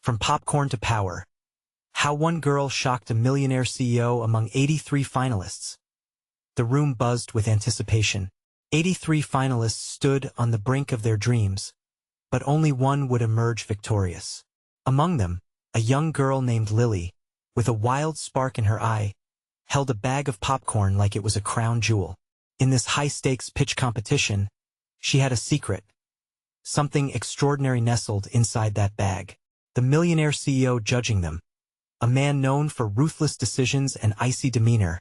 From popcorn to power. How one girl shocked a millionaire CEO among 83 finalists. The room buzzed with anticipation. 83 finalists stood on the brink of their dreams, but only one would emerge victorious. Among them, a young girl named Lily, with a wild spark in her eye, held a bag of popcorn like it was a crown jewel. In this high-stakes pitch competition, she had a secret. Something extraordinary nestled inside that bag. The millionaire CEO judging them, a man known for ruthless decisions and icy demeanor,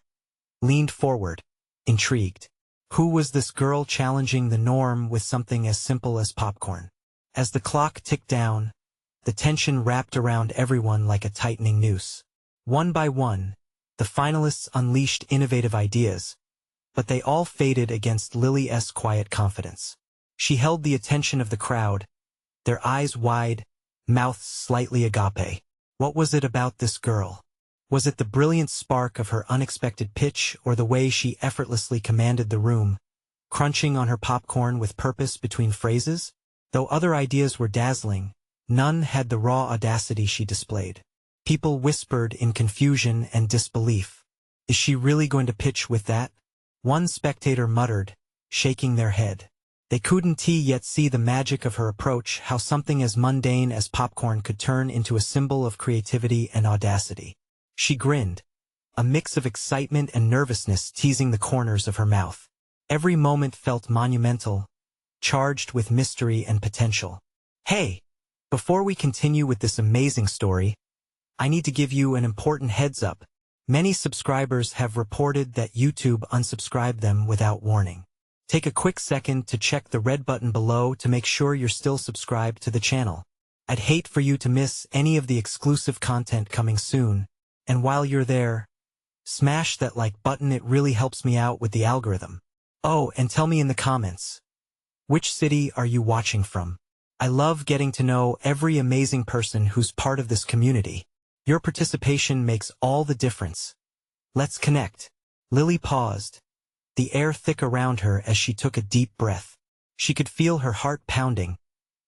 leaned forward, intrigued. Who was this girl challenging the norm with something as simple as popcorn? As the clock ticked down, the tension wrapped around everyone like a tightening noose. One by one, the finalists unleashed innovative ideas, but they all faded against Lily's quiet confidence. She held the attention of the crowd, their eyes wide, mouths slightly agape. What was it about this girl? Was it the brilliant spark of her unexpected pitch or the way she effortlessly commanded the room, crunching on her popcorn with purpose between phrases? Though other ideas were dazzling, none had the raw audacity she displayed. People whispered in confusion and disbelief. Is she really going to pitch with that? One spectator muttered, shaking their head. They couldn't yet see the magic of her approach, how something as mundane as popcorn could turn into a symbol of creativity and audacity. She grinned, a mix of excitement and nervousness teasing the corners of her mouth. Every moment felt monumental, charged with mystery and potential. Hey, before we continue with this amazing story, I need to give you an important heads up. Many subscribers have reported that YouTube unsubscribed them without warning. Take a quick second to check the red button below to make sure you're still subscribed to the channel. I'd hate for you to miss any of the exclusive content coming soon, and while you're there, smash that like button, it really helps me out with the algorithm. Oh, and tell me in the comments, which city are you watching from? I love getting to know every amazing person who's part of this community. Your participation makes all the difference. Let's connect. Lily paused, the air thick around her as she took a deep breath. She could feel her heart pounding,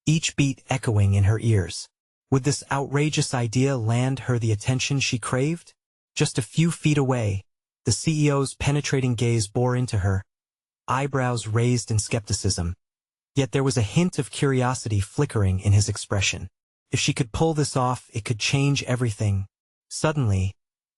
each beat echoing in her ears. Would this outrageous idea land her the attention she craved? Just a few feet away, the CEO's penetrating gaze bore into her, eyebrows raised in skepticism. Yet there was a hint of curiosity flickering in his expression. If she could pull this off, it could change everything. Suddenly,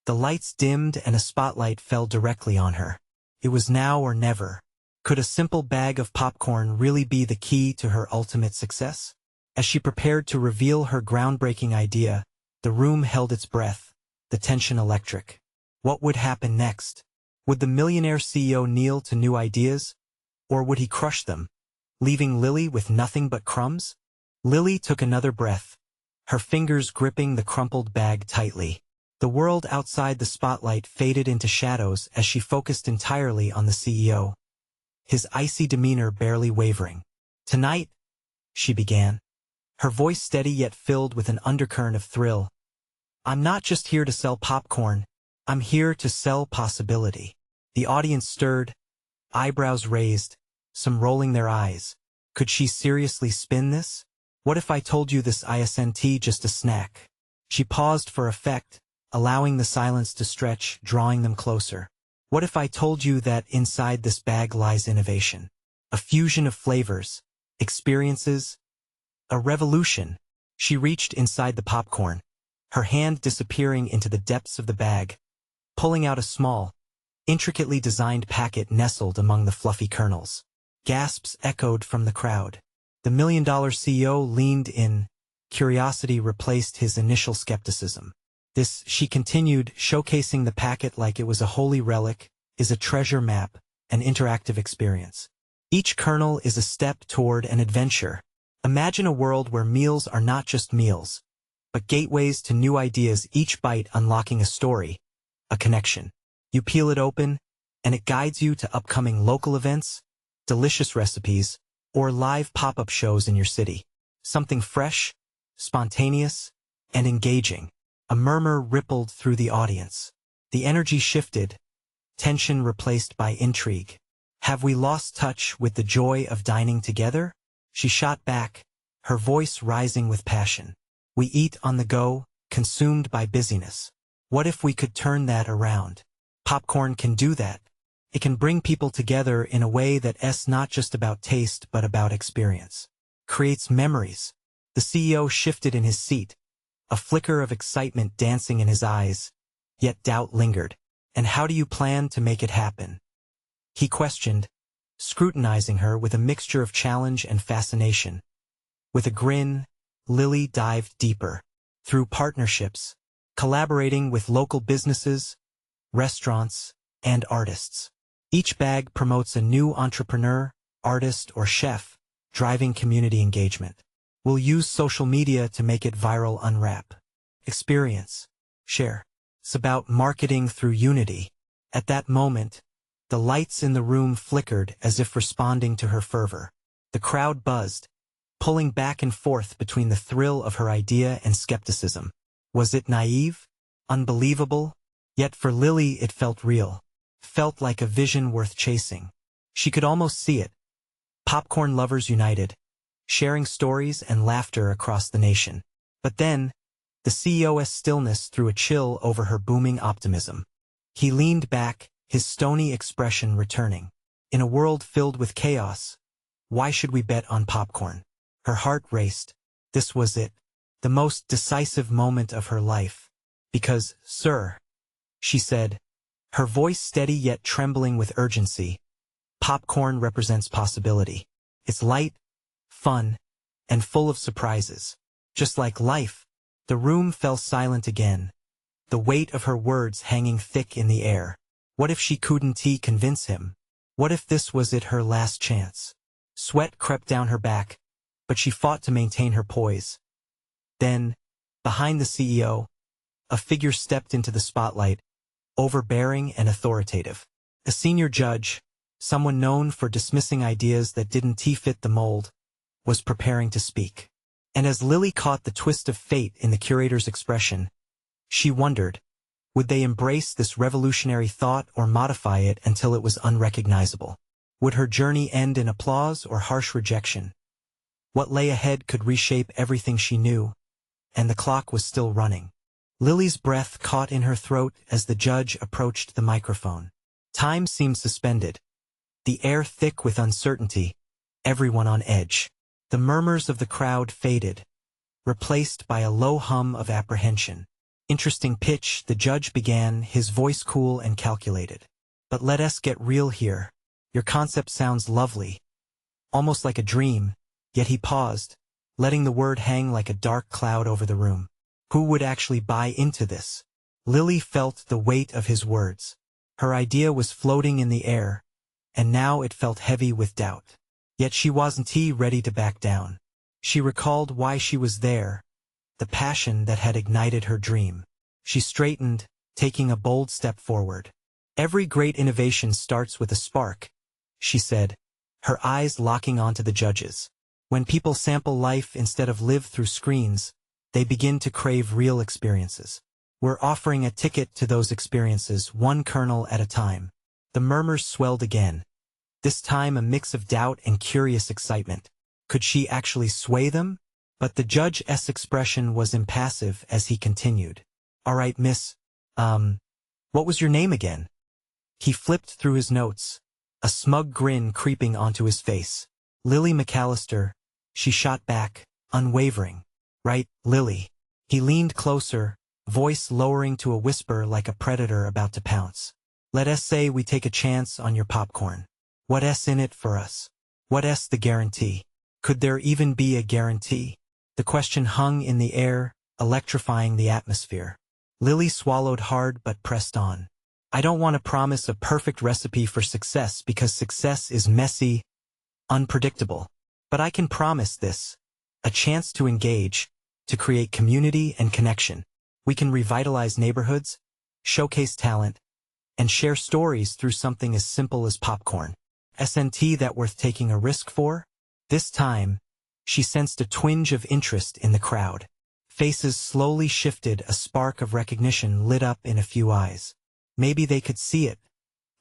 the lights dimmed and a spotlight fell directly on her. It was now or never. Could a simple bag of popcorn really be the key to her ultimate success? As she prepared to reveal her groundbreaking idea, the room held its breath, the tension electric. What would happen next? Would the millionaire CEO kneel to new ideas? Or would he crush them, leaving Lily with nothing but crumbs? Lily took another breath, her fingers gripping the crumpled bag tightly. The world outside the spotlight faded into shadows as she focused entirely on the CEO, his icy demeanor barely wavering. Tonight, she began, her voice steady yet filled with an undercurrent of thrill. I'm not just here to sell popcorn, I'm here to sell possibility. The audience stirred, eyebrows raised, some rolling their eyes. Could she seriously spin this? What if I told you this isn't just a snack? She paused for effect, allowing the silence to stretch, drawing them closer. What if I told you that inside this bag lies innovation? A fusion of flavors, experiences, a revolution. She reached inside the popcorn, her hand disappearing into the depths of the bag, pulling out a small, intricately designed packet nestled among the fluffy kernels. Gasps echoed from the crowd. The million-dollar CEO leaned in. Curiosity replaced his initial skepticism. This, she continued, showcasing the packet like it was a holy relic, is a treasure map, an interactive experience. Each kernel is a step toward an adventure. Imagine a world where meals are not just meals, but gateways to new ideas, each bite unlocking a story, a connection. You peel it open, and it guides you to upcoming local events, delicious recipes, or live pop-up shows in your city. Something fresh, spontaneous, and engaging. A murmur rippled through the audience. The energy shifted, tension replaced by intrigue. Have we lost touch with the joy of dining together? She shot back, her voice rising with passion. We eat on the go, consumed by busyness. What if we could turn that around? Popcorn can do that. It can bring people together in a way that's not just about taste but about experience. Creates memories. The CEO shifted in his seat, a flicker of excitement dancing in his eyes, yet doubt lingered. And how do you plan to make it happen? He questioned, scrutinizing her with a mixture of challenge and fascination. With a grin, Lily dived deeper. Through partnerships, collaborating with local businesses, restaurants, and artists. Each bag promotes a new entrepreneur, artist, or chef, driving community engagement. We'll use social media to make it viral. Unwrap. Experience. Share. It's about marketing through unity. At that moment, the lights in the room flickered as if responding to her fervor. The crowd buzzed, pulling back and forth between the thrill of her idea and skepticism. Was it naive? Unbelievable? Yet for Lily it felt real. Felt like a vision worth chasing. She could almost see it. Popcorn lovers united, sharing stories and laughter across the nation. But then, the CEO's stillness threw a chill over her booming optimism. He leaned back, his stony expression returning. In a world filled with chaos, why should we bet on popcorn? Her heart raced. This was it, the most decisive moment of her life. Because, sir, she said, her voice steady yet trembling with urgency, popcorn represents possibility. It's light, fun, and full of surprises. Just like life. The room fell silent again, the weight of her words hanging thick in the air. What if she couldn't convince him? What if this was her last chance? Sweat crept down her back, but she fought to maintain her poise. Then, behind the CEO, a figure stepped into the spotlight, overbearing and authoritative. A senior judge, someone known for dismissing ideas that didn't fit the mold, was preparing to speak. And as Lily caught the twist of fate in the curator's expression, she wondered, would they embrace this revolutionary thought or modify it until it was unrecognizable? Would her journey end in applause or harsh rejection? What lay ahead could reshape everything she knew, and the clock was still running. Lily's breath caught in her throat as the judge approached the microphone. Time seemed suspended, the air thick with uncertainty, everyone on edge. The murmurs of the crowd faded, replaced by a low hum of apprehension. Interesting pitch, the judge began, his voice cool and calculated. But let us get real here. Your concept sounds lovely, almost like a dream, yet he paused, letting the word hang like a dark cloud over the room. Who would actually buy into this? Lily felt the weight of his words. Her idea was floating in the air, and now it felt heavy with doubt. Yet she wasn't ready to back down. She recalled why she was there, the passion that had ignited her dream. She straightened, taking a bold step forward. Every great innovation starts with a spark, she said, her eyes locking onto the judges. When people sample life instead of live through screens, they begin to crave real experiences. We're offering a ticket to those experiences, one kernel at a time. The murmurs swelled again. This time a mix of doubt and curious excitement. Could she actually sway them? But the judge's expression was impassive as he continued. All right, miss, what was your name again? He flipped through his notes, a smug grin creeping onto his face. Lily McAllister, she shot back, unwavering. Right, Lily. He leaned closer, voice lowering to a whisper like a predator about to pounce. Let us say we take a chance on your popcorn. What's in it for us? What's the guarantee? Could there even be a guarantee? The question hung in the air, electrifying the atmosphere. Lily swallowed hard but pressed on. I don't want to promise a perfect recipe for success because success is messy, unpredictable. But I can promise this, a chance to engage, to create community and connection. We can revitalize neighborhoods, showcase talent, and share stories through something as simple as popcorn. SNT that worth taking a risk for? This time, she sensed a twinge of interest in the crowd. Faces slowly shifted, a spark of recognition lit up in a few eyes. Maybe they could see it,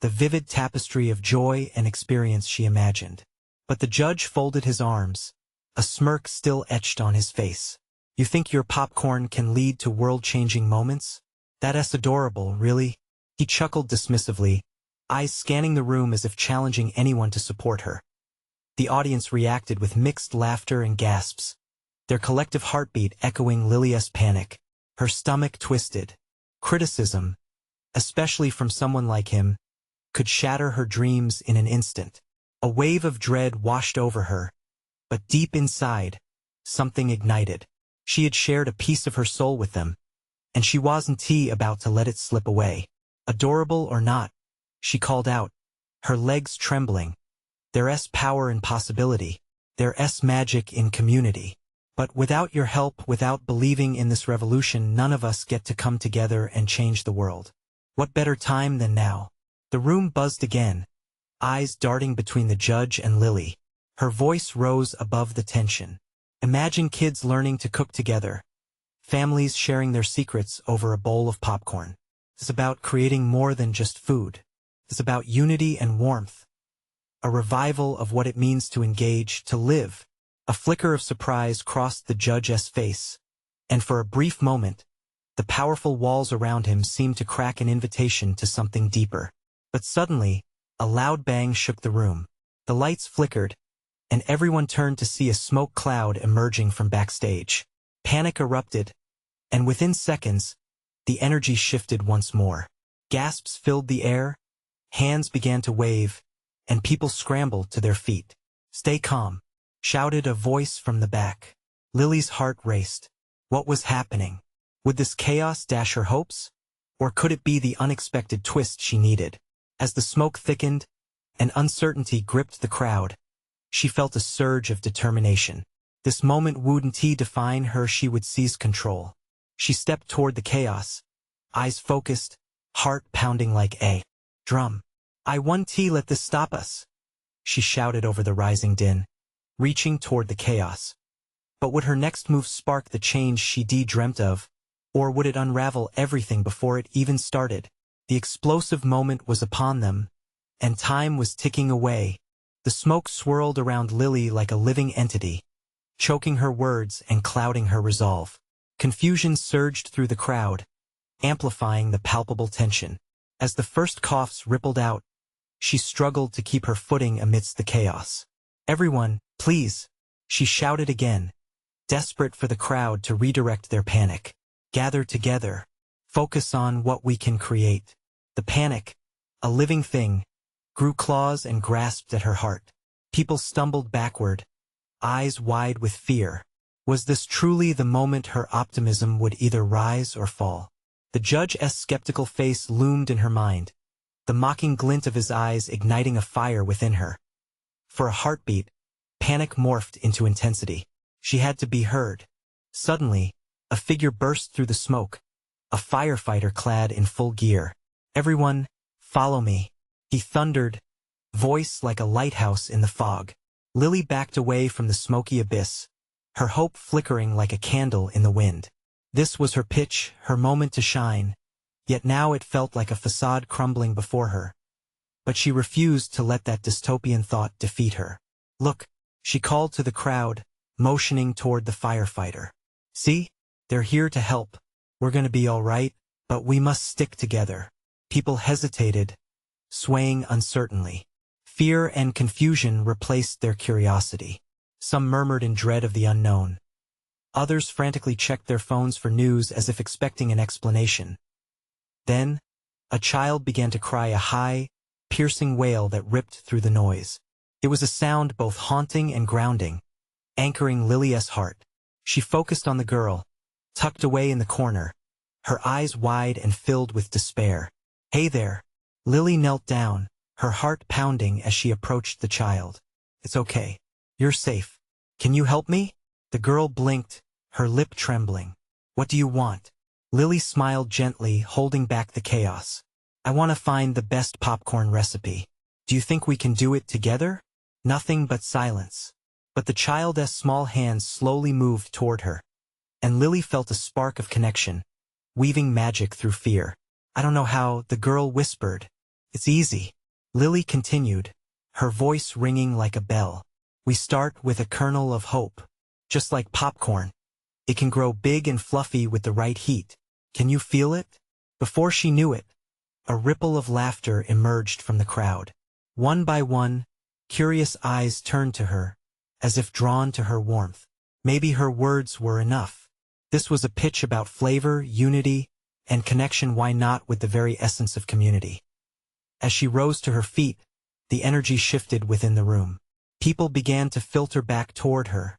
the vivid tapestry of joy and experience she imagined. But the judge folded his arms, a smirk still etched on his face. You think your popcorn can lead to world-changing moments? That's adorable, really? He chuckled dismissively, eyes scanning the room as if challenging anyone to support her. The audience reacted with mixed laughter and gasps, their collective heartbeat echoing Lily's panic. Her stomach twisted. Criticism, especially from someone like him, could shatter her dreams in an instant. A wave of dread washed over her, but deep inside, something ignited. She had shared a piece of her soul with them, and she wasn't about to let it slip away. Adorable or not, she called out, her legs trembling. There's power in possibility. There's magic in community. But without your help, without believing in this revolution, none of us get to come together and change the world. What better time than now? The room buzzed again, eyes darting between the judge and Lily. Her voice rose above the tension. Imagine kids learning to cook together, families sharing their secrets over a bowl of popcorn. It's about creating more than just food. It's about unity and warmth. A revival of what it means to engage, to live. A flicker of surprise crossed the judge's face, and for a brief moment, the powerful walls around him seemed to crack an invitation to something deeper. But suddenly, a loud bang shook the room. The lights flickered, and everyone turned to see a smoke cloud emerging from backstage. Panic erupted, and within seconds, the energy shifted once more. Gasps filled the air, hands began to wave, and people scrambled to their feet. "Stay calm," shouted a voice from the back. Lily's heart raced. What was happening? Would this chaos dash her hopes? Or could it be the unexpected twist she needed? As the smoke thickened and uncertainty gripped the crowd, she felt a surge of determination. This moment wouldn't define her, she would seize control. She stepped toward the chaos, eyes focused, heart pounding like a drum. "I won't let this stop us," she shouted over the rising din, reaching toward the chaos. But would her next move spark the change she dreamt of, or would it unravel everything before it even started? The explosive moment was upon them, and time was ticking away. The smoke swirled around Lily like a living entity, choking her words and clouding her resolve. Confusion surged through the crowd, amplifying the palpable tension. As the first coughs rippled out, she struggled to keep her footing amidst the chaos. "Everyone, please," she shouted again, desperate for the crowd to redirect their panic. "Gather together. Focus on what we can create." The panic, a living thing, grew claws and grasped at her heart. People stumbled backward, eyes wide with fear. Was this truly the moment her optimism would either rise or fall? The judge's skeptical face loomed in her mind, the mocking glint of his eyes igniting a fire within her. For a heartbeat, panic morphed into intensity. She had to be heard. Suddenly, a figure burst through the smoke, a firefighter clad in full gear. "Everyone, follow me," he thundered, voice like a lighthouse in the fog. Lily backed away from the smoky abyss, her hope flickering like a candle in the wind. This was her pitch, her moment to shine, yet now it felt like a facade crumbling before her. But she refused to let that dystopian thought defeat her. "Look," she called to the crowd, motioning toward the firefighter. "See? They're here to help. We're gonna be all right, but we must stick together." People hesitated, swaying uncertainly. Fear and confusion replaced their curiosity. Some murmured in dread of the unknown. Others frantically checked their phones for news as if expecting an explanation. Then, a child began to cry a high, piercing wail that ripped through the noise. It was a sound both haunting and grounding, anchoring Lily's heart. She focused on the girl, tucked away in the corner, her eyes wide and filled with despair. "Hey there." Lily knelt down, her heart pounding as she approached the child. "It's okay. You're safe. Can you help me?" The girl blinked, her lip trembling. "What do you want?" Lily smiled gently, holding back the chaos. "I want to find the best popcorn recipe. Do you think we can do it together?" Nothing but silence. But the child's small hands slowly moved toward her, and Lily felt a spark of connection, weaving magic through fear. "I don't know how," the girl whispered. "It's easy." Lily continued, her voice ringing like a bell. "We start with a kernel of hope. Just like popcorn. It can grow big and fluffy with the right heat. Can you feel it? Before she knew it, a ripple of laughter emerged from the crowd. One by one, curious eyes turned to her, as if drawn to her warmth. Maybe her words were enough. This was a pitch about flavor, unity, and connection. Why not with the very essence of community? As she rose to her feet, the energy shifted within the room. People began to filter back toward her,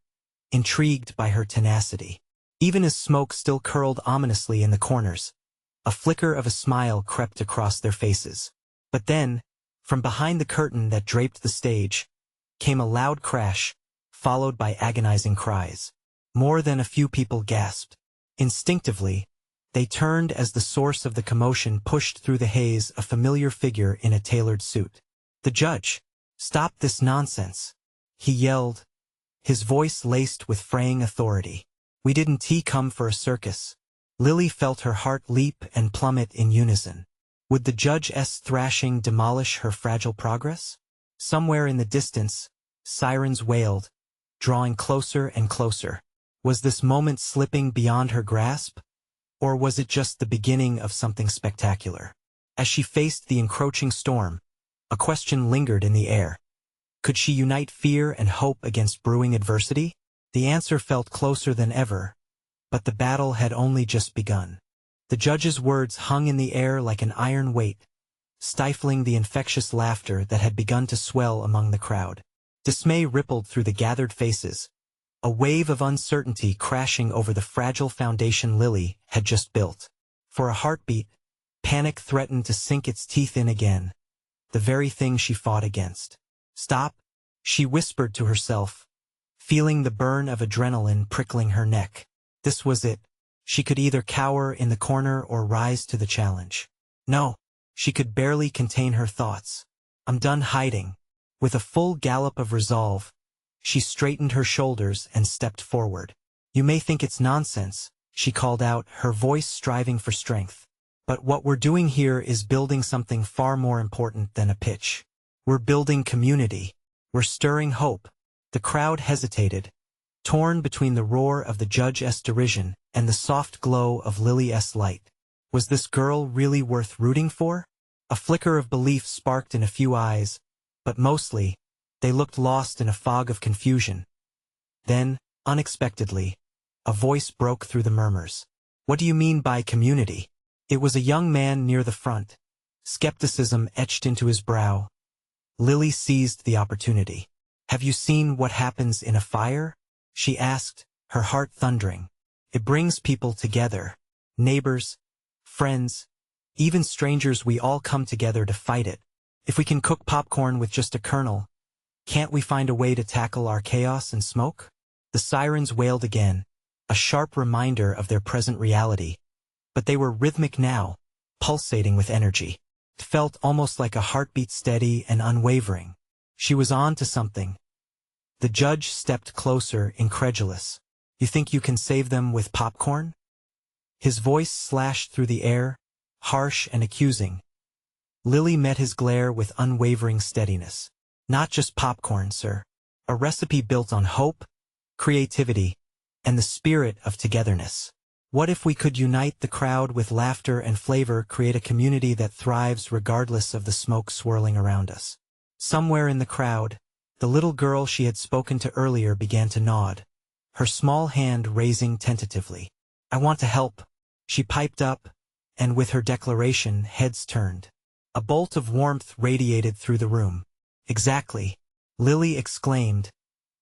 intrigued by her tenacity. Even as smoke still curled ominously in the corners, a flicker of a smile crept across their faces. But then, from behind the curtain that draped the stage, came a loud crash, followed by agonizing cries. More than a few people gasped. Instinctively, they turned as the source of the commotion pushed through the haze a familiar figure in a tailored suit. The judge! Stop this nonsense! He yelled, his voice laced with fraying authority. We didn't come for a circus. Lily felt her heart leap and plummet in unison. Would the judge's thrashing demolish her fragile progress? Somewhere in the distance, sirens wailed, drawing closer and closer. Was this moment slipping beyond her grasp? Or was it just the beginning of something spectacular? As she faced the encroaching storm, a question lingered in the air. Could she unite fear and hope against brewing adversity? The answer felt closer than ever, but the battle had only just begun. The judge's words hung in the air like an iron weight, stifling the infectious laughter that had begun to swell among the crowd. Dismay rippled through the gathered faces, a wave of uncertainty crashing over the fragile foundation Lily had just built. For a heartbeat, panic threatened to sink its teeth in again, the very thing she fought against. Stop, she whispered to herself, feeling the burn of adrenaline prickling her neck. This was it. She could either cower in the corner or rise to the challenge. No, she could barely contain her thoughts. I'm done hiding. With a full gallop of resolve, she straightened her shoulders and stepped forward. You may think it's nonsense, she called out, her voice striving for strength. But what we're doing here is building something far more important than a pitch. We're building community. We're stirring hope. The crowd hesitated, torn between the roar of the judge's derision and the soft glow of Lily's light. Was this girl really worth rooting for? A flicker of belief sparked in a few eyes, but mostly, they looked lost in a fog of confusion. Then, unexpectedly, a voice broke through the murmurs. What do you mean by community? It was a young man near the front, skepticism etched into his brow. Lily seized the opportunity. Have you seen what happens in a fire? She asked, her heart thundering. It brings people together. Neighbors, friends, even strangers. We all come together to fight it. If we can cook popcorn with just a kernel, can't we find a way to tackle our chaos and smoke? The sirens wailed again, a sharp reminder of their present reality. But they were rhythmic now, pulsating with energy. It felt almost like a heartbeat, steady and unwavering. She was on to something. The judge stepped closer, incredulous. You think you can save them with popcorn? His voice slashed through the air, harsh and accusing. Lily met his glare with unwavering steadiness. Not just popcorn, sir. A recipe built on hope, creativity, and the spirit of togetherness. What if we could unite the crowd with laughter and flavor, create a community that thrives regardless of the smoke swirling around us? Somewhere in the crowd, the little girl she had spoken to earlier began to nod, her small hand raising tentatively. I want to help, she piped up, and with her declaration, heads turned. A bolt of warmth radiated through the room. Exactly, Lily exclaimed,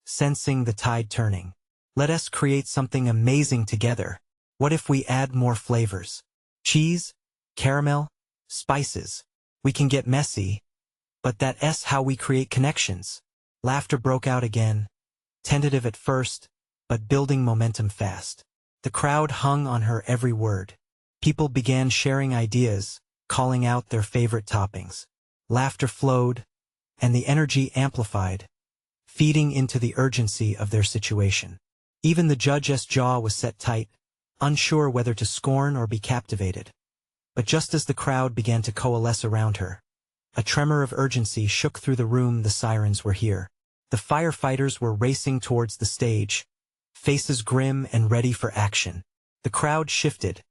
sensing the tide turning. Let us create something amazing together. What if we add more flavors? Cheese, caramel, spices. We can get messy, but that's how we create connections. Laughter broke out again, tentative at first, but building momentum fast. The crowd hung on her every word. People began sharing ideas, calling out their favorite toppings. Laughter flowed, and the energy amplified, feeding into the urgency of their situation. Even the judge's jaw was set tight, unsure whether to scorn or be captivated. But just as the crowd began to coalesce around her, a tremor of urgency shook through the room. The sirens were here. The firefighters were racing towards the stage, faces grim and ready for action. The crowd shifted,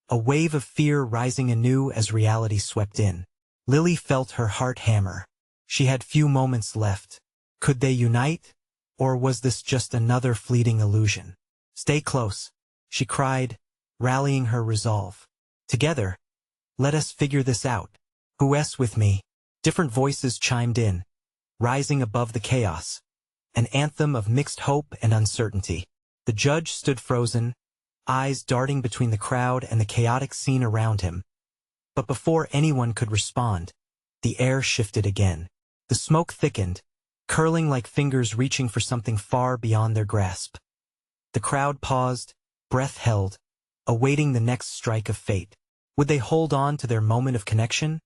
a wave of fear rising anew as reality swept in. Lily felt her heart hammer. She had few moments left. Could they unite? Or was this just another fleeting illusion? Stay close, she cried, rallying her resolve. Together, let us figure this out. Who's with me? Different voices chimed in, rising above the chaos. An anthem of mixed hope and uncertainty. The judge stood frozen, eyes darting between the crowd and the chaotic scene around him. But before anyone could respond, the air shifted again. The smoke thickened, curling like fingers reaching for something far beyond their grasp. The crowd paused, breath held, awaiting the next strike of fate. Would they hold on to their moment of connection?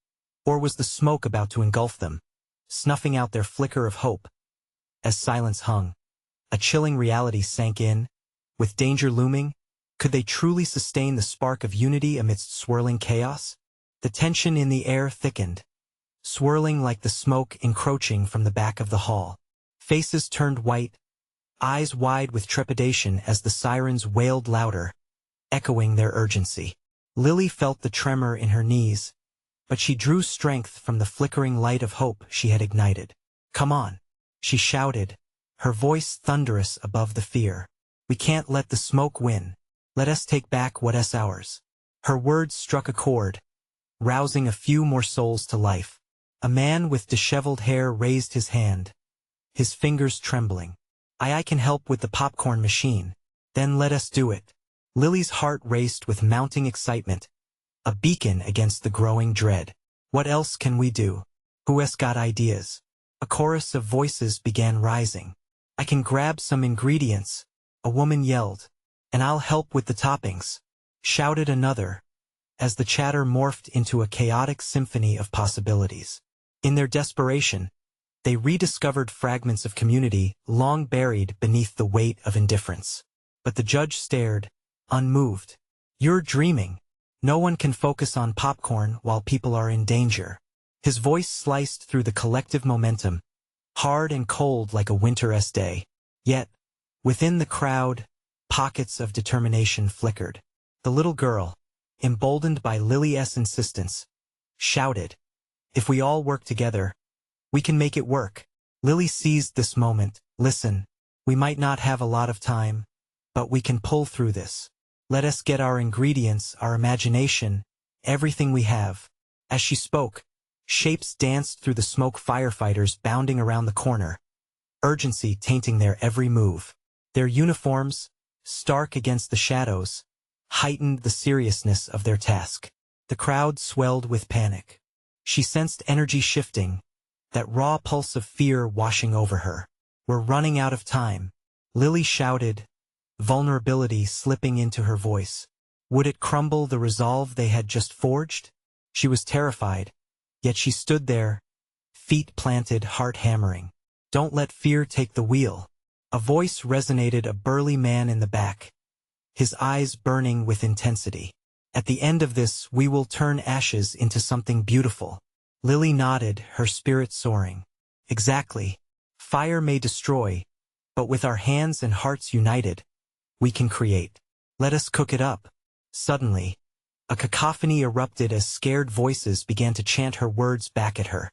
Or was the smoke about to engulf them, snuffing out their flicker of hope? As silence hung, a chilling reality sank in. With danger looming, could they truly sustain the spark of unity amidst swirling chaos? The tension in the air thickened, swirling like the smoke encroaching from the back of the hall. Faces turned white, eyes wide with trepidation as the sirens wailed louder, echoing their urgency. Lily felt the tremor in her knees, but she drew strength from the flickering light of hope she had ignited. "Come on," she shouted, her voice thunderous above the fear. "We can't let the smoke win. Let us take back what's ours." Her words struck a chord, rousing a few more souls to life. A man with disheveled hair raised his hand, his fingers trembling. I can help with the popcorn machine." "Then let us do it." Lily's heart raced with mounting excitement, a beacon against the growing dread. "What else can we do? Who's got ideas?" A chorus of voices began rising. "I can grab some ingredients," a woman yelled. "And I'll help with the toppings," shouted another, as the chatter morphed into a chaotic symphony of possibilities. In their desperation, they rediscovered fragments of community long buried beneath the weight of indifference. But the judge stared, unmoved. "You're dreaming. No one can focus on popcorn while people are in danger." His voice sliced through the collective momentum, hard and cold like a winter's day. Yet, within the crowd, pockets of determination flickered. The little girl, emboldened by Lily's insistence, shouted, "If we all work together, we can make it work." Lily seized this moment. "Listen, we might not have a lot of time, but we can pull through this. Let us get our ingredients, our imagination, everything we have." As she spoke, shapes danced through the smoke, firefighters bounding around the corner, urgency tainting their every move. Their uniforms, stark against the shadows, heightened the seriousness of their task. The crowd swelled with panic. She sensed energy shifting, that raw pulse of fear washing over her. "We're running out of time," Lily shouted, vulnerability slipping into her voice. Would it crumble the resolve they had just forged? She was terrified, yet she stood there, feet planted, heart hammering. "Don't let fear take the wheel." A voice resonated, a burly man in the back, his eyes burning with intensity. "At the end of this, we will turn ashes into something beautiful." Lily nodded, her spirit soaring. "Exactly. Fire may destroy, but with our hands and hearts united, we can create. Let us cook it up." Suddenly, a cacophony erupted as scared voices began to chant her words back at her.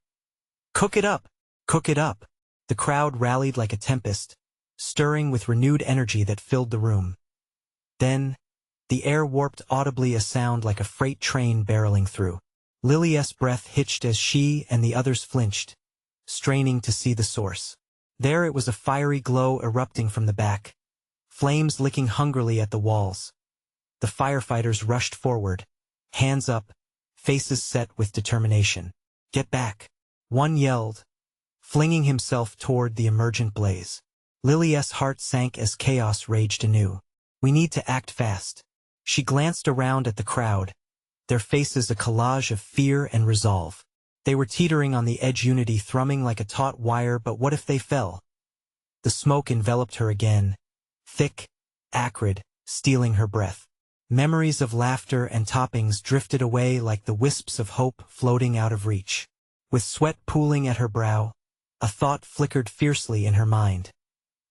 "Cook it up! Cook it up!" The crowd rallied like a tempest, stirring with renewed energy that filled the room. Then, the air warped audibly, a sound like a freight train barreling through. Lily's breath hitched as she and the others flinched, straining to see the source. There it was, a fiery glow erupting from the back, flames licking hungrily at the walls. The firefighters rushed forward, hands up, faces set with determination. "Get back!" one yelled, flinging himself toward the emergent blaze. Lily's heart sank as chaos raged anew. "We need to act fast." She glanced around at the crowd, their faces a collage of fear and resolve. They were teetering on the edge, unity thrumming like a taut wire. But what if they fell? The smoke enveloped her again, thick, acrid, stealing her breath. Memories of laughter and toppings drifted away like the wisps of hope floating out of reach. With sweat pooling at her brow, a thought flickered fiercely in her mind.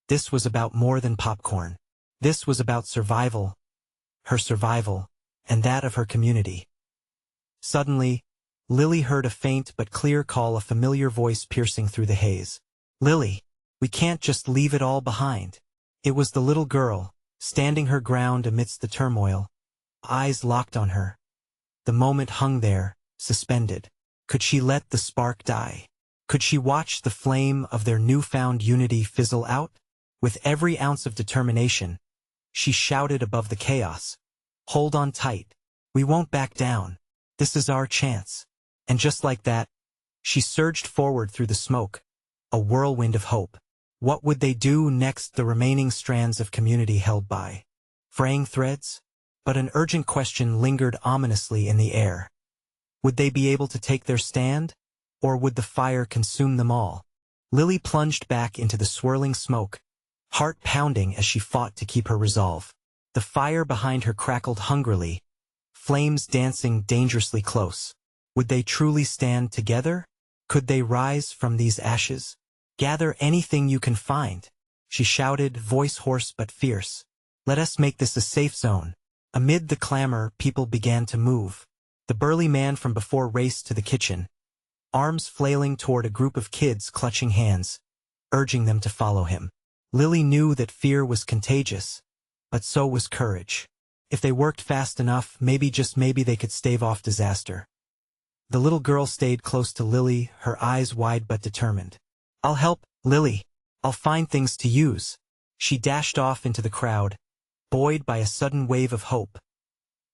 This was about more than popcorn. This was about survival, her survival, and that of her community. Suddenly, Lily heard a faint but clear call, a familiar voice piercing through the haze. Lily, we can't just leave it all behind. It was the little girl, standing her ground amidst the turmoil, eyes locked on her. The moment hung there, suspended. Could she let the spark die? Could she watch the flame of their newfound unity fizzle out? With every ounce of determination, she shouted above the chaos. Hold on tight. We won't back down. This is our chance. And just like that, she surged forward through the smoke, a whirlwind of hope. What would they do next? The remaining strands of community held by fraying threads? But an urgent question lingered ominously in the air. Would they be able to take their stand? Or would the fire consume them all? Lily plunged back into the swirling smoke, heart pounding as she fought to keep her resolve. The fire behind her crackled hungrily, flames dancing dangerously close. Would they truly stand together? Could they rise from these ashes? Gather anything you can find, she shouted, voice hoarse but fierce. Let us make this a safe zone. Amid the clamor, people began to move. The burly man from before raced to the kitchen, arms flailing toward a group of kids clutching hands, urging them to follow him. Lily knew that fear was contagious, but so was courage. If they worked fast enough, maybe, just maybe, they could stave off disaster. The little girl stayed close to Lily, her eyes wide but determined. I'll help, Lily. I'll find things to use. She dashed off into the crowd, buoyed by a sudden wave of hope.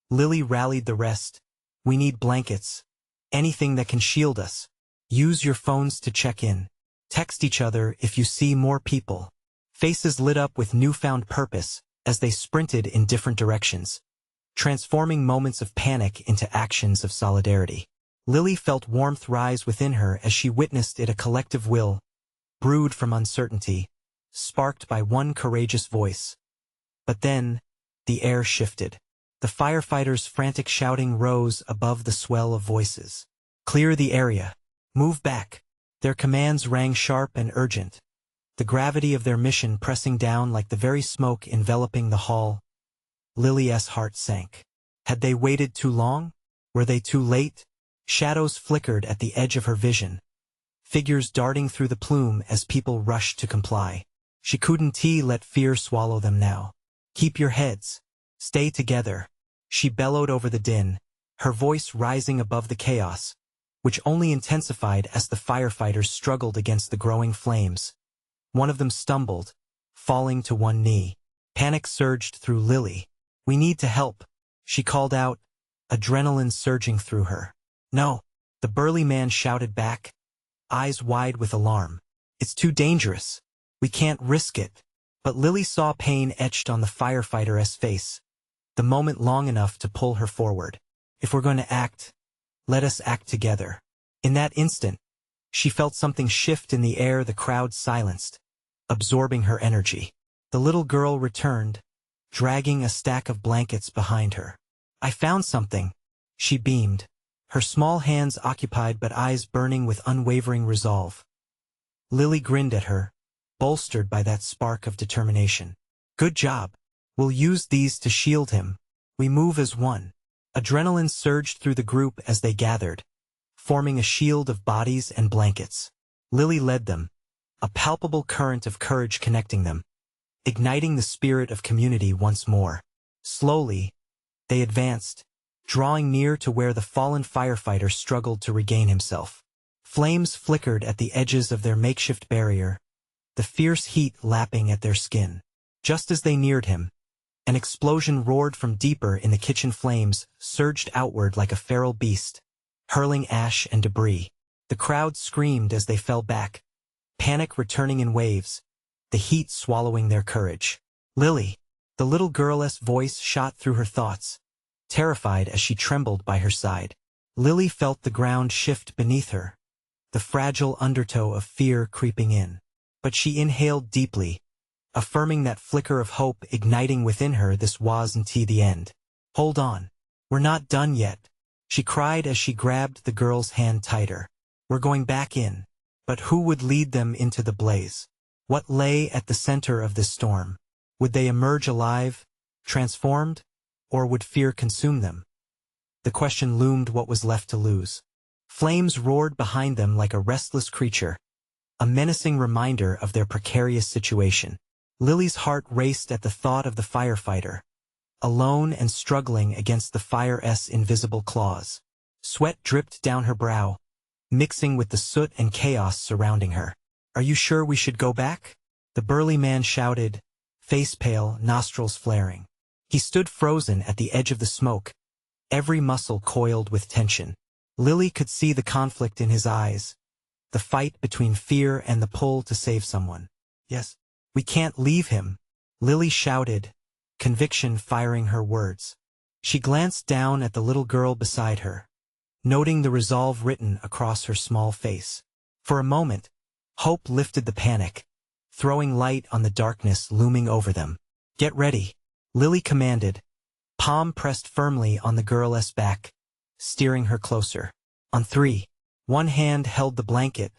Lily rallied the rest. We need blankets. Anything that can shield us. Use your phones to check in. Text each other if you see more people. Faces lit up with newfound purpose as they sprinted in different directions, transforming moments of panic into actions of solidarity. Lily felt warmth rise within her as she witnessed it, a collective will, brewed from uncertainty, sparked by one courageous voice. But then, the air shifted. The firefighters' frantic shouting rose above the swell of voices. Clear the area. Move back. Their commands rang sharp and urgent, the gravity of their mission pressing down like the very smoke enveloping the hall. Lily's heart sank. Had they waited too long? Were they too late? Shadows flickered at the edge of her vision, figures darting through the plume as people rushed to comply. She couldn't let fear swallow them now. Keep your heads. Stay together, she bellowed over the din, her voice rising above the chaos, which only intensified as the firefighters struggled against the growing flames. One of them stumbled, falling to one knee. Panic surged through Lily. We need to help, she called out, adrenaline surging through her. No, the burly man shouted back, eyes wide with alarm. It's too dangerous. We can't risk it. But Lily saw pain etched on the firefighter's face, the moment long enough to pull her forward. If we're going to act, let us act together. In that instant, she felt something shift in the air. The crowd silenced, absorbing her energy. The little girl returned, dragging a stack of blankets behind her. I found something, she beamed, her small hands occupied but eyes burning with unwavering resolve. Lily grinned at her, bolstered by that spark of determination. Good job. We'll use these to shield him. We move as one. Adrenaline surged through the group as they gathered, forming a shield of bodies and blankets. Lily led them, a palpable current of courage connecting them, igniting the spirit of community once more. Slowly, they advanced, drawing near to where the fallen firefighter struggled to regain himself. Flames flickered at the edges of their makeshift barrier, the fierce heat lapping at their skin. Just as they neared him, an explosion roared from deeper in the kitchen. Flames surged outward like a feral beast, hurling ash and debris. The crowd screamed as they fell back, panic returning in waves, the heat swallowing their courage. Lily, the little girl's voice shot through her thoughts, terrified as she trembled by her side. Lily felt the ground shift beneath her, the fragile undertow of fear creeping in. But she inhaled deeply, affirming that flicker of hope igniting within her. This wasn't the end. Hold on. We're not done yet, she cried as she grabbed the girl's hand tighter. We're going back in. But who would lead them into the blaze? What lay at the center of this storm? Would they emerge alive, transformed, or would fear consume them? The question loomed what was left to lose. Flames roared behind them like a restless creature, a menacing reminder of their precarious situation. Lily's heart raced at the thought of the firefighter, alone and struggling against the fire's invisible claws. Sweat dripped down her brow, mixing with the soot and chaos surrounding her. "Are you sure we should go back?" the burly man shouted, face pale, nostrils flaring. He stood frozen at the edge of the smoke, every muscle coiled with tension. Lily could see the conflict in his eyes, the fight between fear and the pull to save someone. "Yes, we can't leave him," Lily shouted, conviction firing her words. She glanced down at the little girl beside her, noting the resolve written across her small face. For a moment, hope lifted the panic, throwing light on the darkness looming over them. "Get ready," Lily commanded, palm pressed firmly on the girl's back, steering her closer. On three, one hand held the blanket,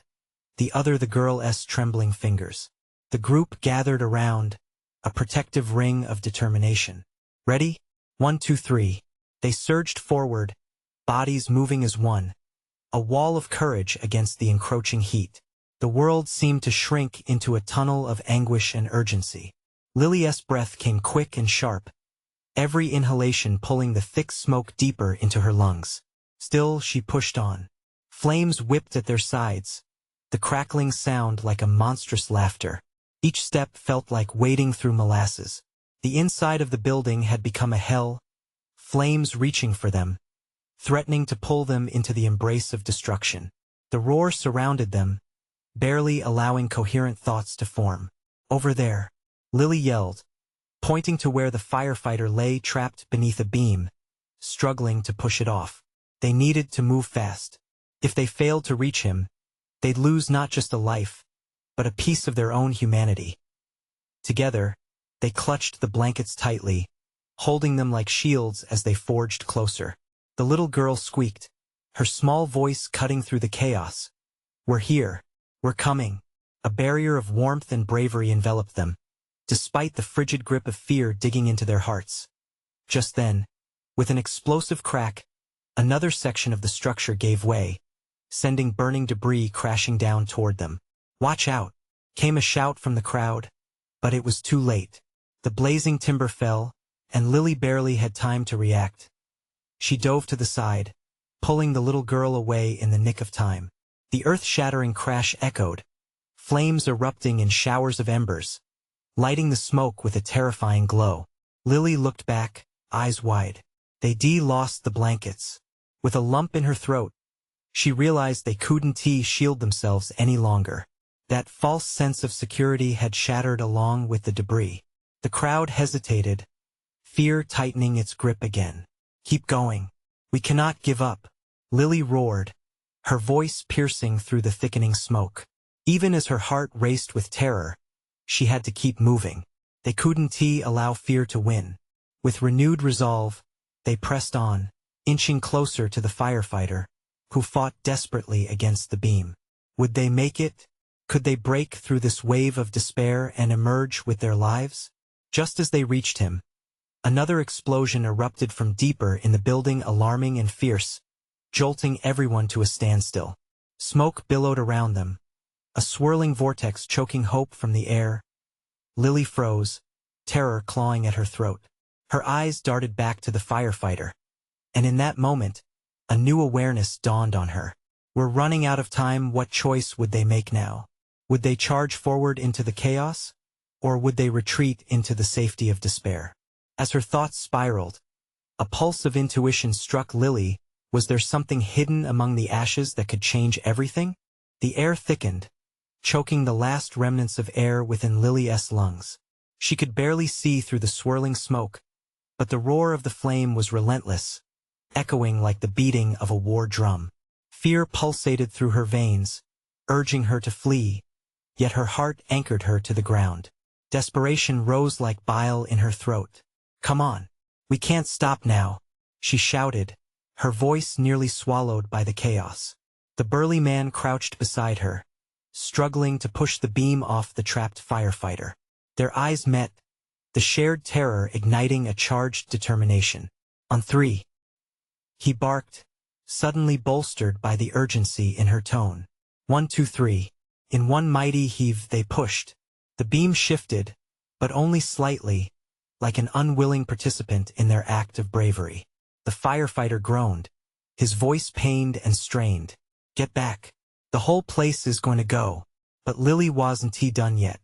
the other the girl's trembling fingers. The group gathered around, a protective ring of determination. "Ready? 1, 2, 3. They surged forward, bodies moving as one, a wall of courage against the encroaching heat. The world seemed to shrink into a tunnel of anguish and urgency. Lily's breath came quick and sharp, every inhalation pulling the thick smoke deeper into her lungs. Still, she pushed on. Flames whipped at their sides, the crackling sound like a monstrous laughter. Each step felt like wading through molasses. The inside of the building had become a hell, flames reaching for them, threatening to pull them into the embrace of destruction. The roar surrounded them, barely allowing coherent thoughts to form. "Over there," Lily yelled, pointing to where the firefighter lay trapped beneath a beam, struggling to push it off. They needed to move fast. If they failed to reach him, they'd lose not just a life, but a piece of their own humanity. Together, they clutched the blankets tightly, holding them like shields as they forged closer. The little girl squeaked, her small voice cutting through the chaos. "We're here. We're coming." A barrier of warmth and bravery enveloped them, despite the frigid grip of fear digging into their hearts. Just then, with an explosive crack, another section of the structure gave way, sending burning debris crashing down toward them. "Watch out!" came a shout from the crowd, but it was too late. The blazing timber fell, and Lily barely had time to react. She dove to the side, pulling the little girl away in the nick of time. The earth-shattering crash echoed, flames erupting in showers of embers, lighting the smoke with a terrifying glow. Lily looked back, eyes wide. They'd lost the blankets. With a lump in her throat, she realized they couldn't shield themselves any longer. That false sense of security had shattered along with the debris. The crowd hesitated, fear tightening its grip again. "Keep going. We cannot give up," Lily roared, her voice piercing through the thickening smoke. Even as her heart raced with terror, she had to keep moving. They couldn't allow fear to win. With renewed resolve, they pressed on, inching closer to the firefighter, who fought desperately against the beam. Would they make it? Could they break through this wave of despair and emerge with their lives? Just as they reached him, another explosion erupted from deeper in the building, alarming and fierce, jolting everyone to a standstill. Smoke billowed around them, a swirling vortex choking hope from the air. Lily froze, terror clawing at her throat. Her eyes darted back to the firefighter, and in that moment, a new awareness dawned on her. We're running out of time. What choice would they make now? Would they charge forward into the chaos, or would they retreat into the safety of despair? As her thoughts spiraled, a pulse of intuition struck Lily. Was there something hidden among the ashes that could change everything? The air thickened, choking the last remnants of air within Lily's lungs. She could barely see through the swirling smoke, but the roar of the flame was relentless, echoing like the beating of a war drum. Fear pulsated through her veins, urging her to flee, yet her heart anchored her to the ground. Desperation rose like bile in her throat. "Come on. We can't stop now," she shouted, her voice nearly swallowed by the chaos. The burly man crouched beside her, struggling to push the beam off the trapped firefighter. Their eyes met, the shared terror igniting a charged determination. On three. He barked, suddenly bolstered by the urgency in her tone. 1, 2, 3. In one mighty heave they pushed. The beam shifted, but only slightly, like an unwilling participant in their act of bravery. The firefighter groaned, his voice pained and strained. Get back. The whole place is going to go. But Lily wasn't done yet.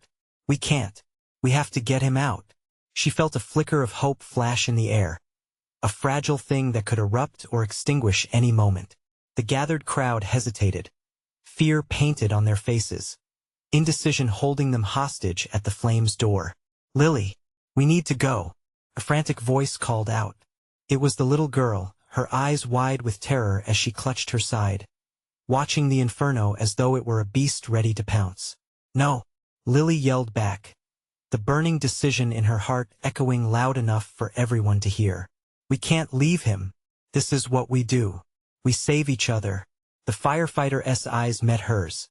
We can't. We have to get him out. She felt a flicker of hope flash in the air. A fragile thing that could erupt or extinguish any moment. The gathered crowd hesitated. Fear painted on their faces. Indecision holding them hostage at the flames' door. Lily, we need to go. A frantic voice called out. It was the little girl, her eyes wide with terror as she clutched her side, watching the inferno as though it were a beast ready to pounce. No, Lily yelled back, the burning decision in her heart echoing loud enough for everyone to hear. We can't leave him. This is what we do. We save each other. The firefighter's eyes met hers,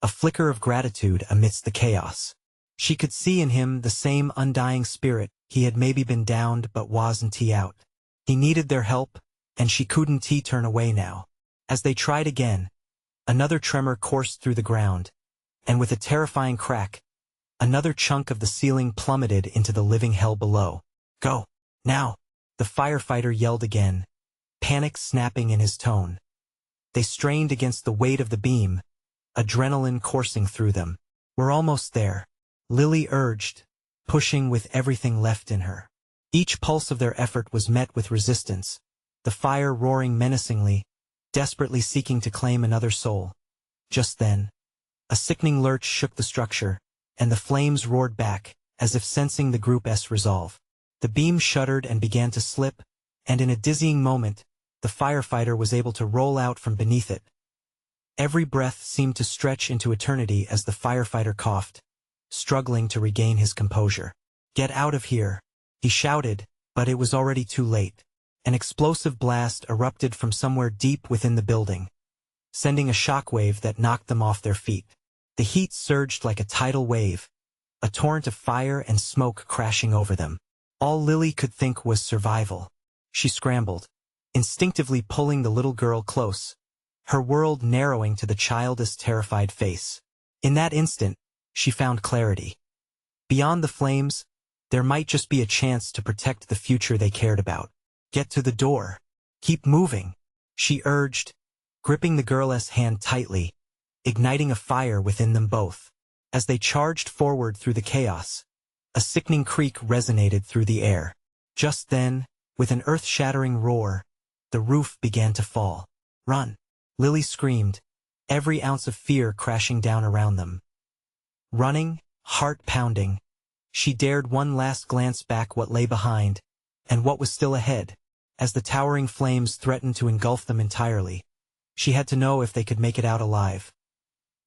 a flicker of gratitude amidst the chaos. She could see in him the same undying spirit. He had maybe been downed but wasn't out. He needed their help, and she couldn't turn away now. As they tried again, another tremor coursed through the ground, and with a terrifying crack, another chunk of the ceiling plummeted into the living hell below. Go, now, the firefighter yelled again, panic snapping in his tone. They strained against the weight of the beam, adrenaline coursing through them. We're almost there, Lily urged, pushing with everything left in her. Each pulse of their effort was met with resistance, the fire roaring menacingly, desperately seeking to claim another soul. Just then, a sickening lurch shook the structure, and the flames roared back, as if sensing the group's resolve. The beam shuddered and began to slip, and in a dizzying moment, the firefighter was able to roll out from beneath it. Every breath seemed to stretch into eternity as the firefighter coughed, struggling to regain his composure. Get out of here, he shouted, but it was already too late. An explosive blast erupted from somewhere deep within the building, sending a shockwave that knocked them off their feet. The heat surged like a tidal wave, a torrent of fire and smoke crashing over them. All Lily could think was survival. She scrambled, instinctively pulling the little girl close, her world narrowing to the child's terrified face. In that instant, she found clarity. Beyond the flames, there might just be a chance to protect the future they cared about. Get to the door. Keep moving, she urged, gripping the girl's hand tightly, igniting a fire within them both. As they charged forward through the chaos, a sickening creak resonated through the air. Just then, with an earth-shattering roar, the roof began to fall. Run! Lily screamed, every ounce of fear crashing down around them. Running, heart pounding, she dared one last glance back what lay behind, and what was still ahead, as the towering flames threatened to engulf them entirely. She had to know if they could make it out alive.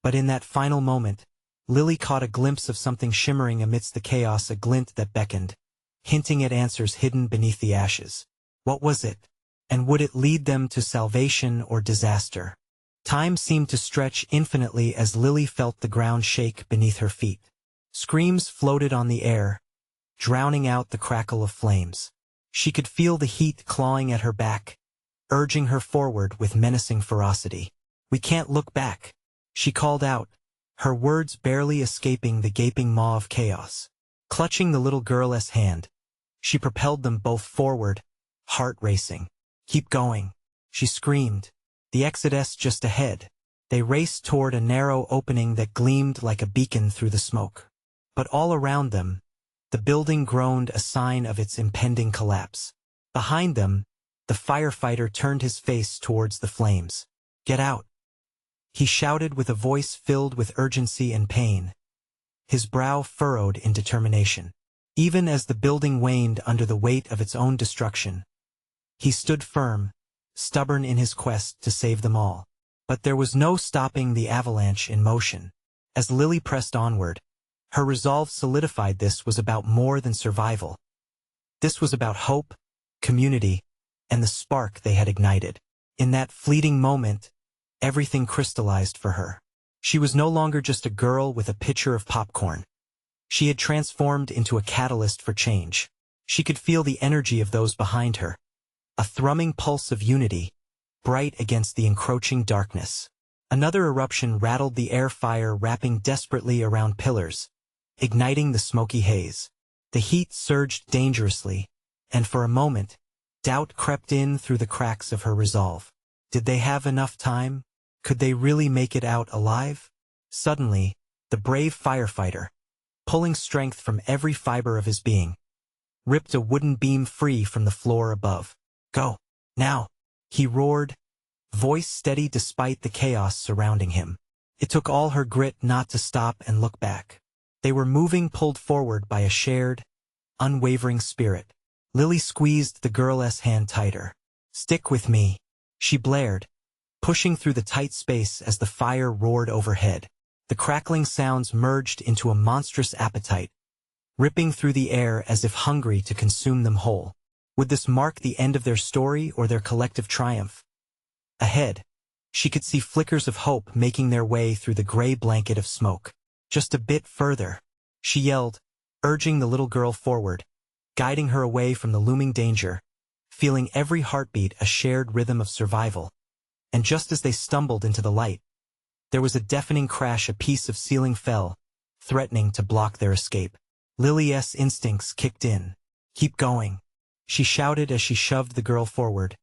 But in that final moment, Lily caught a glimpse of something shimmering amidst the chaos, a glint that beckoned, hinting at answers hidden beneath the ashes. What was it? And would it lead them to salvation or disaster? Time seemed to stretch infinitely as Lily felt the ground shake beneath her feet. Screams floated on the air, drowning out the crackle of flames. She could feel the heat clawing at her back, urging her forward with menacing ferocity. We can't look back, she called out, her words barely escaping the gaping maw of chaos. Clutching the little girl's hand, she propelled them both forward, heart racing. Keep going, she screamed. The exodus just ahead. They raced toward a narrow opening that gleamed like a beacon through the smoke. But all around them, the building groaned, a sign of its impending collapse. Behind them, the firefighter turned his face towards the flames. Get out, he shouted with a voice filled with urgency and pain, his brow furrowed in determination. Even as the building waned under the weight of its own destruction, he stood firm, stubborn in his quest to save them all. But there was no stopping the avalanche in motion. As Lily pressed onward, her resolve solidified. This was about more than survival. This was about hope, community, and the spark they had ignited. In that fleeting moment, everything crystallized for her. She was no longer just a girl with a pitcher of popcorn. She had transformed into a catalyst for change. She could feel the energy of those behind her, a thrumming pulse of unity, bright against the encroaching darkness. Another eruption rattled the air, fire wrapping desperately around pillars, igniting the smoky haze. The heat surged dangerously, and for a moment, doubt crept in through the cracks of her resolve. Did they have enough time? Could they really make it out alive? Suddenly, the brave firefighter, pulling strength from every fiber of his being, ripped a wooden beam free from the floor above. "Go, now!" he roared, voice steady despite the chaos surrounding him. It took all her grit not to stop and look back. They were moving, pulled forward by a shared, unwavering spirit. Lily squeezed the girl's hand tighter. "Stick with me," she blared, pushing through the tight space as the fire roared overhead. The crackling sounds merged into a monstrous appetite, ripping through the air as if hungry to consume them whole. Would this mark the end of their story or their collective triumph? Ahead, she could see flickers of hope making their way through the gray blanket of smoke. "Just a bit further," she yelled, urging the little girl forward, guiding her away from the looming danger, feeling every heartbeat a shared rhythm of survival. And just as they stumbled into the light, there was a deafening crash. A piece of ceiling fell, threatening to block their escape. Lily's instincts kicked in. "Keep going," she shouted as she shoved the girl forward,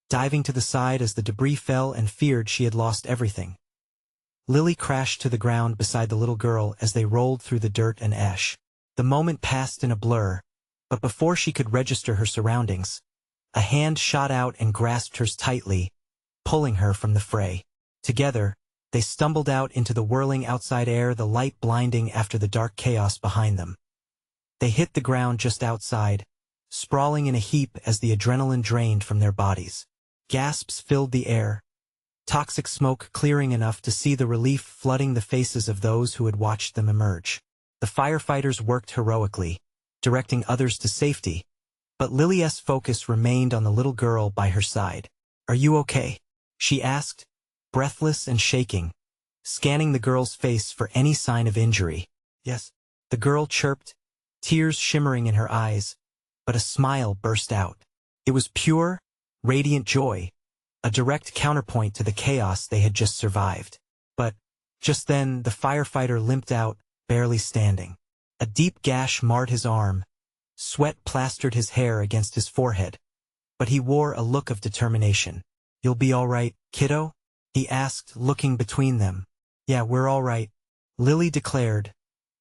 diving to the side as the debris fell, and feared she had lost everything. Lily crashed to the ground beside the little girl as they rolled through the dirt and ash. The moment passed in a blur, but before she could register her surroundings, a hand shot out and grasped hers tightly, pulling her from the fray. Together, they stumbled out into the whirling outside air, the light blinding after the dark chaos behind them. They hit the ground just outside, sprawling in a heap as the adrenaline drained from their bodies. Gasps filled the air, toxic smoke clearing enough to see the relief flooding the faces of those who had watched them emerge. The firefighters worked heroically, directing others to safety, but Lily's focus remained on the little girl by her side. "Are you okay?" she asked, breathless and shaking, scanning the girl's face for any sign of injury. "Yes," the girl chirped, tears shimmering in her eyes, but a smile burst out. It was pure, radiant joy, a direct counterpoint to the chaos they had just survived. But, just then, the firefighter limped out, barely standing. A deep gash marred his arm, sweat plastered his hair against his forehead, but he wore a look of determination. "You'll be all right, kiddo?" he asked, looking between them. "Yeah, we're all right," Lily declared,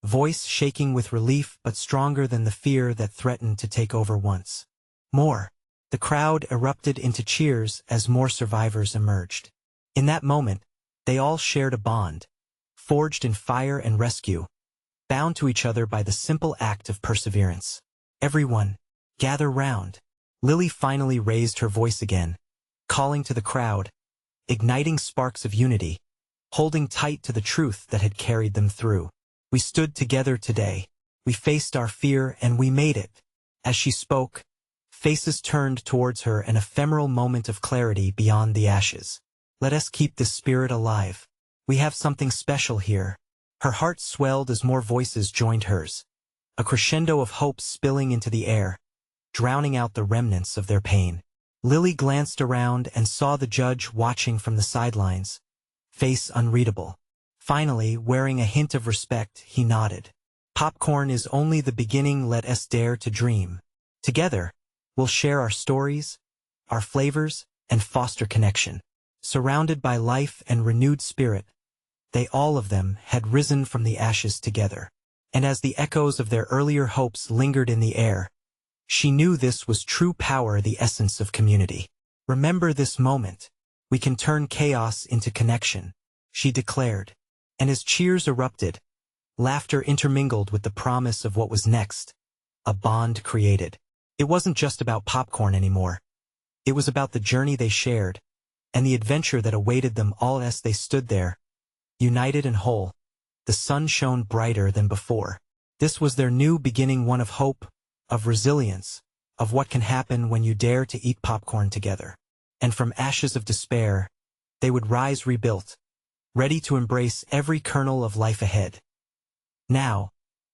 voice shaking with relief but stronger than the fear that threatened to take over once more. The crowd erupted into cheers as more survivors emerged. In that moment, they all shared a bond, forged in fire and rescue, bound to each other by the simple act of perseverance. "Everyone, gather round." Lily finally raised her voice again, calling to the crowd, igniting sparks of unity, holding tight to the truth that had carried them through. "We stood together today. We faced our fear and we made it." As she spoke, faces turned towards her, an ephemeral moment of clarity beyond the ashes. "Let us keep this spirit alive. We have something special here." Her heart swelled as more voices joined hers, a crescendo of hope spilling into the air, drowning out the remnants of their pain. Lily glanced around and saw the judge watching from the sidelines, face unreadable. Finally, wearing a hint of respect, he nodded. "Popcorn is only the beginning. Let us dare to dream. Together, we'll share our stories, our flavors, and foster connection." Surrounded by life and renewed spirit, they all of them had risen from the ashes together. And as the echoes of their earlier hopes lingered in the air, she knew this was true power, the essence of community. "Remember this moment. We can turn chaos into connection," she declared. And as cheers erupted, laughter intermingled with the promise of what was next, a bond created. It wasn't just about popcorn anymore. It was about the journey they shared, and the adventure that awaited them all as they stood there, united and whole. The sun shone brighter than before. This was their new beginning, one of hope, of resilience, of what can happen when you dare to eat popcorn together. And from ashes of despair, they would rise rebuilt, ready to embrace every kernel of life ahead. Now,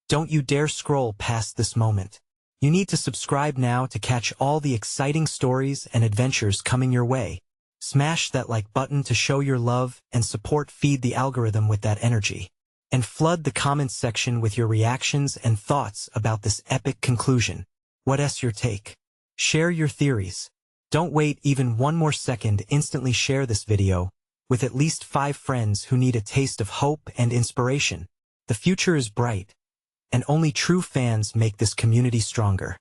Don't you dare scroll past this moment. You need to subscribe now to catch all the exciting stories and adventures coming your way. Smash that like button to show your love and support. Feed the algorithm with that energy. And flood the comments section with your reactions and thoughts about this epic conclusion. What's your take? Share your theories. Don't wait even one more second. Instantly share this video with at least 5 friends who need a taste of hope and inspiration. The future is bright, and only true fans make this community stronger.